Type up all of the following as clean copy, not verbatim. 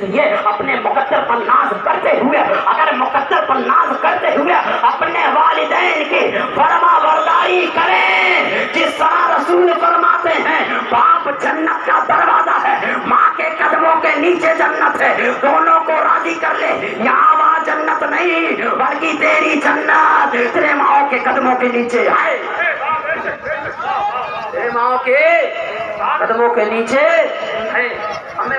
لیے اپنے مقدر پر ناز کرتے ہوئے، اگر مقدر پر ناز کرتے ہوئے اپنے والدین کی فرما برداری کریں، جس طرح رسول فرماتے ہیں باپ جنت کا دروازہ ہے، ماں کے قدموں کے نیچے جنت ہے، دونوں کو راضی کر لے، یہاں وہاں جنت نہیں بلکہ تیری جنت تیرے ماں کے قدموں کے نیچے ہے، تیرے ماں کے قدموں کے نیچے ہے۔ ہمیں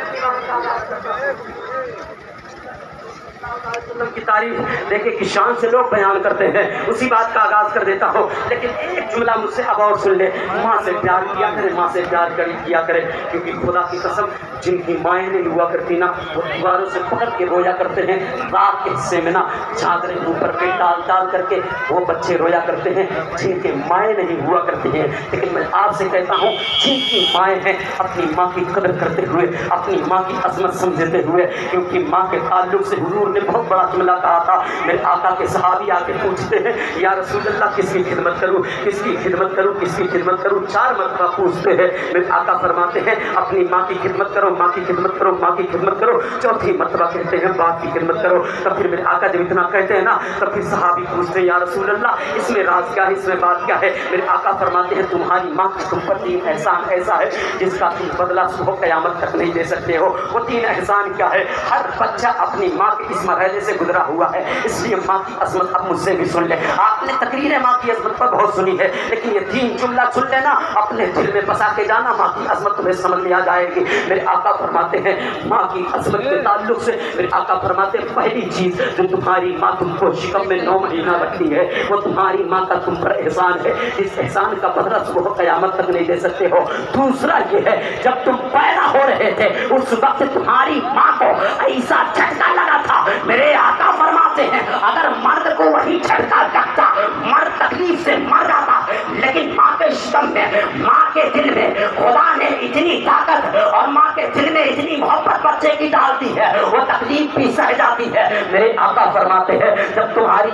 کی تعریف دیکھیں کہ شان سے لوگ بیان کرتے ہیں، اسی بات کا آغاز کر دیتا ہوں، لیکن ایک جملہ مجھ سے اب اور سن لے، ماں سے پیار کیا کرے، ماں سے پیار کیا کرے، کیونکہ خدا کی قسم جن کی مائیں نہیں ہوا کرتی نا وہ دیواروں سے پکڑ کے رویا کرتے ہیں، رات کے حصے میں نا چادریں اوپر پہ ڈال کر کے وہ بچے رویا کرتے ہیں جن کے مائیں نہیں ہوا کرتے ہیں۔ لیکن میں آپ سے کہتا ہوں جن کی مائیں ہیں اپنی ماں کی قدر کرتے ہوئے، اپنی ماں کی عظمت سمجھتے ہوئے، کیونکہ ماں کے تعلق سے حضور نے بہت بڑا جملہ کہا تھا۔ میرے آقا کے صحابی آ کے پوچھتے ہیں یا رسول اللہ کس کی خدمت کروں، کس کی خدمت کروں، کس کی خدمت کروں، 4 مرتبہ پوچھتے ہیں۔ میرے آقا فرماتے ہیں اپنی ماں کی خدمت کرو، ماں کی خدمت کرو، ماں کی خدمت کرو، 4تھی مرتبہ کہتے ہیں باپ کی خدمت کرو۔ تب پھر میرے آقا جب اتنا کہتے ہیں نا تب پھر صحابی پوچھتے ہیں یا رسول اللہ اس میں راز کیا ہے، اس میں بات کیا ہے؟ میرے آقا فرماتے ہیں تمہاری ماں کی تم پر 3 احسان ایسا ہے جس کا تم بدلہ صبح قیامت تک نہیں دے سکتے ہو۔ وہ 3 احسان کیا ہے؟ ہر بچہ اپنی ماں کے اس مرحلے سے گزرا ہوا ہے، اس لیے ماں کی عظمت اب مجھ سے بھی سن لے۔ آپ نے تقریر ماں کی عظمت پر بہت سنی ہے، لیکن یہ 3 جملہ سن لینا، اپنے دل میں بسا کے جانا، ماں کی عظمت تمہیں سمجھ میں آ جائے گی۔ میرے آقا فرماتے ہیں ماں کی عظمت کے تعلق سے میرے آقا فرماتے ہیں پہلی چیز جو تمہاری ماں تم کو شکم میں 9 مہینہ رکھتی ہے وہ تمہاری ماں کا تم پر احسان ہے، اس احسان کا بدلہ صبح قیامت تک نہیں دے سکتے ہو۔ دوسرا یہ ہے جب تم پیدا ہو رہے تھے اس وقت تمہاری ماں کو ایسا جھٹکا لگا تھا، میرے آقا فرماتے ہیں اگر مرد کو وہی جھٹکا لگتا مرد تکلیف سے مر جاتا، لیکن ماں کے شکم میں، ماں کے دل میں خدا نے اتنی طاقت اور ماں کے دل میں اتنی محبت بچے کی ڈالتی ہے وہ تکلیف بھی سہ جاتی ہے۔ میرے آقا فرماتے ہیں جب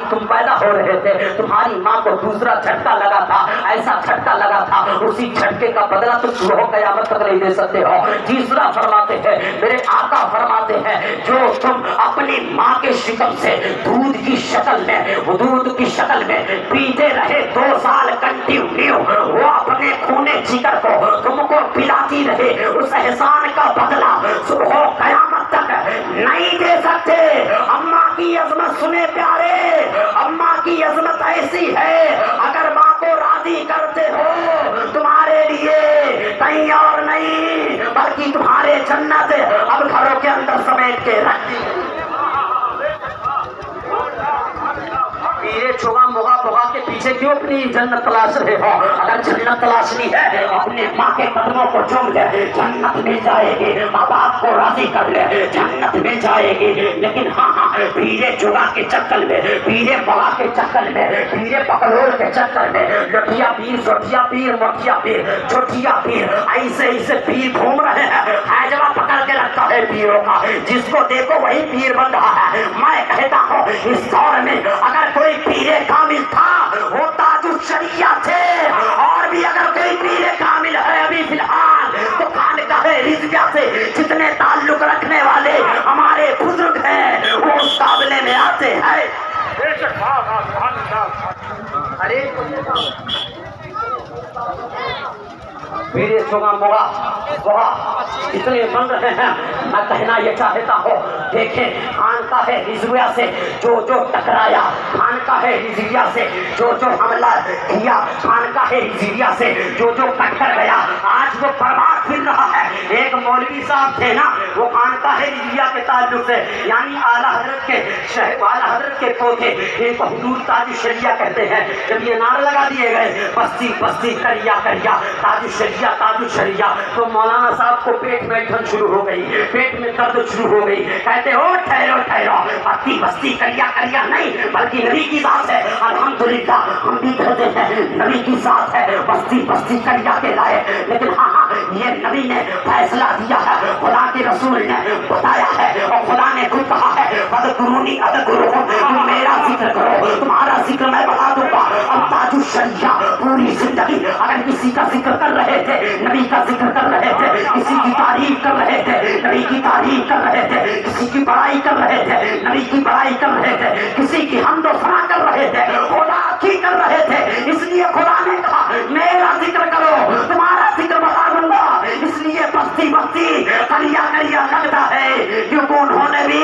تم پیدا ہو رہے تھے تمہاری ماں کو دوسرا جھٹکا لگا تھا، ایسا جھٹکا لگا تھا اسی جھٹکے کا بدلہ تم صبح قیامت تک نہیں دے سکتے ہو۔ تیسرا فرماتے ہیں میرے آقا فرماتے ہیں جو تم اپنی ماں کے شکم سے دودھ کی شکل میں، دودھ کی شکل میں پیتے رہے 2 سال کنٹینیو، وہ اپنے خونے جگر کو تم کو پلاتی رہے، اس احسان کا بدلہ صبح قیامت تک نہیں دے سکتے۔ اماں کی عظمت سنے پیارے، اماں کی عظمت ایسی ہے اگر ماں کو راضی کرتے ہو تمہارے لیے کہیں اور نہیں بلکہ تمہارے جنت اب گھروں کے اندر سمیٹ کے رکھتی ہے۔ پیرے چھوگا موگا بوگا کے پیچھے کیوں اپنی جنت تلاش رہے ہو؟ اگر جنت تلاشنی ہے اپنے ماں کے قدموں کو چوم لے، جنت مل جائے گی، ماں باپ کو راضی کر لے، جنت مل جائے گی۔ لیکن ہاں پیرے چھوگا کے چکر میں، پیرے موگا کے چکر میں، پیرے پکڑول کے چکر میں لٹھیا پیر، سوٹھیا پیر، موٹیا پیر، چھوٹیا پیر، ایسے پیر گھوم رہے ہیں، حیجوہ پکڑ کے رکھتا ہے پیروں کا، جس کو دیکھو وہی پیر بن رہا ہے۔ میں کہتا ہوں اس دور میں اگر کوئی پیرے کامل تھا وہ تاج الشریعہ تھے، اور بھی اگر کوئی پیرے کامل ہے ابھی فی الحال تو خانقاہ رضویہ سے جتنے تعلق رکھنے والے ہمارے بزرگ ہیں وہ اس قابلے میں آتے ہیں۔ ارے پیرے چھوگا موگا بوگا جتنے بن رہے ہیں میں کہنا یہ چاہتا ہوں دیکھیں خانقاہ رضویہ سے جو ٹکرایا، خانقاہ رضویہ سے جو حملہ کیا، خانقاہ رضویہ سے جو کٹ کر گیا آج وہ برباد پھر رہا ہے۔ ایک مولوی صاحب تھے نا وہ خانقاہ رضویہ کے تعلق سے یعنی اعلیٰ حضرت کے پوتے ان کو حضور تاج الشریعہ کہتے ہیں۔ جب یہ نعرے لگا دیے گئے بستی بستی کریا کریا تاج الشریعہ تاج الشریعہ تو مولانا صاحب کو پیٹ میں ٹھن شروع ہو گئی، پیٹ میں درد شروع ہو گئی، کہتے ہو ٹھہرو ٹھہرو، بستی بستی کریا کریا نہیں بلکہ نبی کی ذات ہے۔ الحمدللہ ہم بھی کہتے ہیں نبی کی ذات ہے، بستی بستی کریا کے لائے، لیکن ہاں یہ نبی نے فیصلہ دیا ہے، خدا کے رسول نے بتایا ہے اور خدا نے خود کہا ہے فذکرونی اذکرکم، تم میرا ذکر کرو تمہارا ذکر میں بتا دوں گا۔ اب تاج الشریعہ پوری زندگی اگر کسی کا ذکر کر رہے تھے، نبی کا ذکر کر رہے تھے، کسی کی تعریف کر رہے تھے، نبی کی تعریف کر رہے تھے، کی بڑائی کر رہے تھے، نبی کی بڑائی کر رہے تھے، کسی کی حمد و ثنا کر رہے تھے، خدا کی کر رہے تھے. اس لیے خدا نے کہا میرا ذکر کرو تمہارا ذکر بتا دوں گا. اس لیے بستی بستی کریا کریا لگتا ہے کیونکہ انہوں نے بھی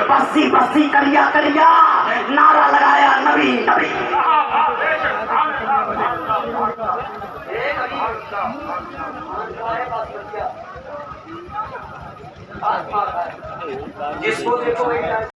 بستی بستی کریا کریا نعرہ لگایا نبی نبی. جس کو دیکھو